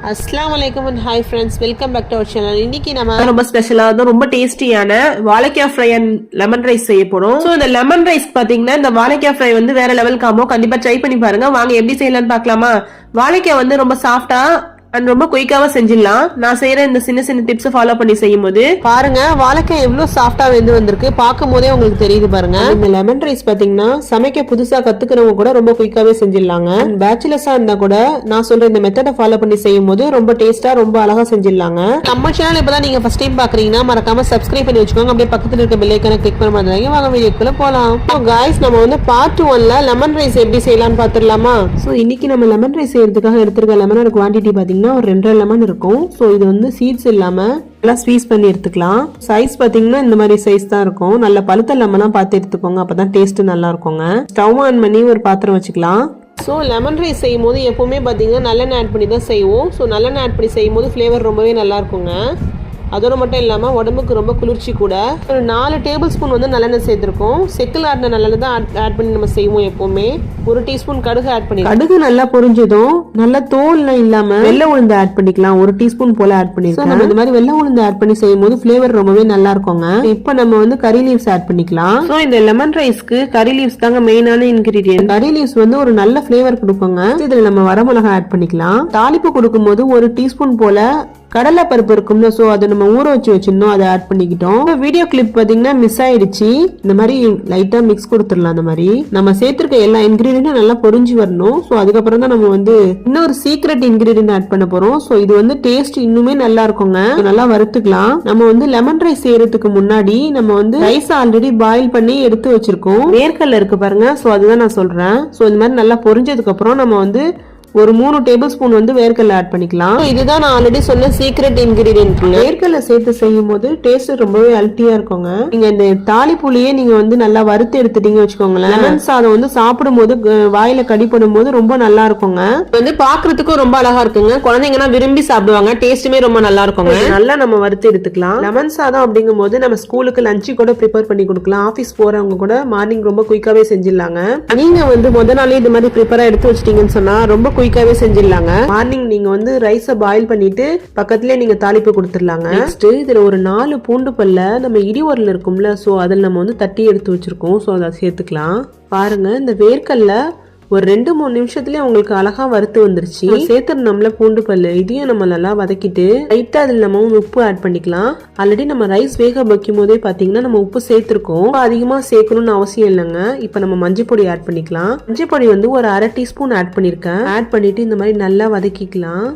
அஸ்ஸலாமு அலைக்கும் and hi friends, welcome back to our channel. இன்னைக்கு நம்ம ரொம்ப ஸ்பெஷலா ரொம்ப டேஸ்டியான வாழைக்காய் ஃப்ரை அண்ட் லெமன் ரைஸ் செய்ய போறோம். சோ இந்த லெமன் ரைஸ் பாத்தீங்கன்னா இந்த வாழைக்காய் ஃப்ரை வேற லெவல் காமோ. கண்டிப்பா ட்ரை பண்ணி பாருங்க. வாங்க எப்படி செய்யலாம்னு பாக்கலாமா. வாழைக்காய் ரொம்ப சாஃப்டா அண்ட் ரொம்ப குயிக்காவா செஞ்சிடலாம். நான் செய்யற இந்த சின்ன சின்ன டிப்ஸ் ஃபாலோ பண்ணி செய்யும் போது பாருங்க வாழைக்காய் எவ்வளவு சாஃப்டா வெந்து வந்திருக்கு. பார்க்கும் போதே உங்களுக்கு தெரியுது பாருங்க. இந்த லெமன் ரைஸ் பாத்தீங்கன்னா சமைக்க புதுசா கத்துக்கிறவங்க கூட ரொம்ப குயிக்காவே செஞ்சிடலாங்க. பேச்சுலர்ஸா இருந்தா கூட நான் சொல்ற இந்த மெத்தடை ஃபாலோ பண்ணி செய்யும் போது ரொம்ப டேஸ்டா ரொம்ப அழகா செஞ்சிடலாங்க. நம்ம சேனல் இப்பதான் நீங்க ஃபர்ஸ்ட் டைம் பாக்குறீங்கன்னா மறக்காம சப்ஸ்கிரைப் பண்ணி வச்சுக்கோங்க. அப்படியே பக்கத்துல இருக்க பெல் ஐகானை கிளிக் பண்ண மாதிரி வாங்க வீடியோக்குள்ள போலாம். गाइस நம்ம பார்ட் 1ல லெமன் ரைஸ் எப்படி செய்யலாம்னு பாத்துடலாமா. சோ இன்னைக்கு நம்ம லெமன் ரைஸ் செய்யறதுக்காக எடுத்துக்க லெமனோட குவாண்டிட்டி பாத்தீங்கன்னா ஒரு 2 லெமன் இருக்கும். சோ இது சீட்ஸ் இல்லாம நல்லா ஸ்வீஸ் பண்ணி எடுத்துக்கலாம். சைஸ் பாத்தீங்கன்னா இந்த மாதிரி சைஸ் தான் இருக்கும். நல்ல பழுத்த லெமனா பார்த்து எடுத்துக்கோங்க, அப்பதான் டேஸ்ட் நல்லா இருக்குங்க. ஸ்டவ் ஆன் பண்ணி ஒரு பாத்திரம் வச்சுக்கலாம். ஸோ லெமன் ரைஸ் செய்யும் போது எப்பவுமே பார்த்தீங்கன்னா நல்லெண்ணெய் ஆட் பண்ணி தான் செய்வோம். ஸோ நல்லெண்ணெய் ஆட் பண்ணி செய்யும் போது ஃப்ளேவர் ரொம்பவே நல்லா இருக்குங்க. அதோட மட்டும் இல்லாமல் உடம்புக்கு ரொம்ப குளிர்ச்சி கூட. ஒரு 4 டேபிள் ஸ்பூன் நல்லெண்ணெய் சேர்த்துருக்கோம். செக்கில் ஆட்டின நல்லெண்ணெய் தான் ஆட் பண்ணி நம்ம செய்வோம் எப்பவுமே. 1 டீஸ்பூன் கடுகு ஆட் பண்ணி, கடுகு நல்லா பொரிஞ்சதும் நல்ல தோல்லாம் இல்லாம வெள்ளை உளுந்து ஆட் பண்ணிக்கலாம். 1 டீஸ்பூன் போல ஆட் பண்ணிக்கலாம். நம்ம இந்த மாதிரி வெள்ளை உளுந்து ஆட் பண்ணி செய்யும் போது ஃபிளேவர் ரொம்பவே நல்லா இருக்குங்க. இப்போ நம்ம கறி லீவ்ஸ் ஆட் பண்ணிக்கலாம். ஸோ இந்த லெமன் ரைஸ்க்கு கறி லீவ்ஸ் தாங்க மெயினான இன்கிரீடியன்ட். கறி லீவ்ஸ் ஒரு நல்ல ஃபிளேவர் கொடுக்குங்க. இதுல நம்ம வரமிளகா ஆட் பண்ணிக்கலாம். தாளிப்பு கொடுக்கும் போது 1 டீஸ்பூன் போல கடலை பருப்பு இருக்கும்ல, சோ அதை நம்ம ஊற வச்சு வச்சிருந்தோம், அதை ஆட் பண்ணிக்கிட்டோம். வீடியோ கிளிப் பாத்தீங்கன்னா மிஸ் ஆயிடுச்சு. இந்த மாதிரி லைட்டா மிக்ஸ் கொடுத்துடலாம். அந்த மாதிரி நம்ம சேர்த்திருக்க எல்லா இன்கிரீடியன்ட்டும் நல்லா பொரிஞ்சு வரணும். சோ அதுக்கப்புறம் தான் நம்ம இன்னொரு சீக்ரெட் இன்கிரீடியன்ட் ஆட் பண்ண போறோம். சோ இது டேஸ்ட் இன்னுமே நல்லா இருக்குங்க. நல்லா வறுத்துக்கலாம். நம்ம லெமன் ரைஸ் செய்யறதுக்கு முன்னாடி நம்ம ரைஸ் ஆல்ரெடி பாயில் பண்ணி எடுத்து வச்சிருக்கோம். வேர்க்கல்ல இருக்கு பாருங்க. சோ அதுதான் நான் சொல்றேன். சோ இந்த மாதிரி நல்லா பொரிஞ்சதுக்கு அப்புறம் நம்ம ஒரு 3 டேபிள் ஸ்பூன் வேர்க்கல்ல ஆட் பண்ணிக்கலாம். இதுதான் நான் ஆல்ரெடி சொன்ன சீக்ரெட் இன்கிரீடியன்ட். வேர்க்கல்ல சேர்த்து செய்யும் போது டேஸ்ட் ரொம்பவே அல்ட்டியா இருக்குங்க. நீங்க இந்த தாளிப்புலியே நீங்க நல்லா வறுத்து எடுத்துட்டீங்க வச்சுக்கோங்களேன். லெமன் சாதம் சாப்பிடும் போது வாயில கடிப்படும் போது ரொம்ப நல்லா இருக்குங்க. பாக்குறதுக்கும் ரொம்ப அழகா இருக்குங்க. குழந்தைங்கன்னா விரும்பி சாப்பிடுவாங்க. டேஸ்ட்டுமே ரொம்ப நல்லா இருக்குங்க. நல்லா நம்ம வறுத்து எடுத்துக்கலாம். லெமன் சாதம் அப்படிங்கும் போது நம்ம ஸ்கூலுக்கு லஞ்சு கூட ப்ரிப்பேர் பண்ணி கொடுக்கலாம். ஆபீஸ் போறவங்க கூட மார்னிங் ரொம்ப குயிக்காவே செஞ்சிடலாங்க. நீங்க முத நாளே இந்த மாதிரி ப்ரிப்பேரா எடுத்து வச்சிட்டீங்கன்னு சொன்னா ரொம்ப குயிக்காவே செஞ்சிடலாங்க. மார்னிங் நீங்க ரைஸ பாயில் பண்ணிட்டு பக்கத்துலயே நீங்க தாளிப்பு கொடுத்துடலாங்க. நெக்ஸ்ட் இதுல ஒரு 4 பூண்டு பல்ல நம்ம இடி உரல் இருக்கும்ல, சோ அதில் நம்ம தட்டி எடுத்து வச்சிருக்கோம். சோ அதை சேர்த்துக்கலாம். பாருங்க இந்த வேர்க்கல்ல ஒரு 2-3 நிமிஷத்துலயே உங்களுக்கு அழகா வறுத்து வந்துருச்சு. சேர்த்துறோம்ல பூண்டு பல்லு, இதையும் நம்ம நல்லா வதக்கிட்டு லைட்டா அதுல நம்ம உப்பு ஆட் பண்ணிக்கலாம். ஆல்ரெடி நம்ம ரைஸ் வேக வைக்கும் போதே பாத்தீங்கன்னா நம்ம உப்பு சேர்த்திருக்கோம். அதிகமா சேர்க்கணும்னு அவசியம் இல்லைங்க. இப்ப நம்ம மஞ்சள் பொடி ஆட் பண்ணிக்கலாம். மஞ்சள் பொடி ஒரு 1/2 டீஸ்பூன் ஆட் பண்ணிருக்கேன். ஆட் பண்ணிட்டு இந்த மாதிரி நல்லா வதக்கிக்கலாம்.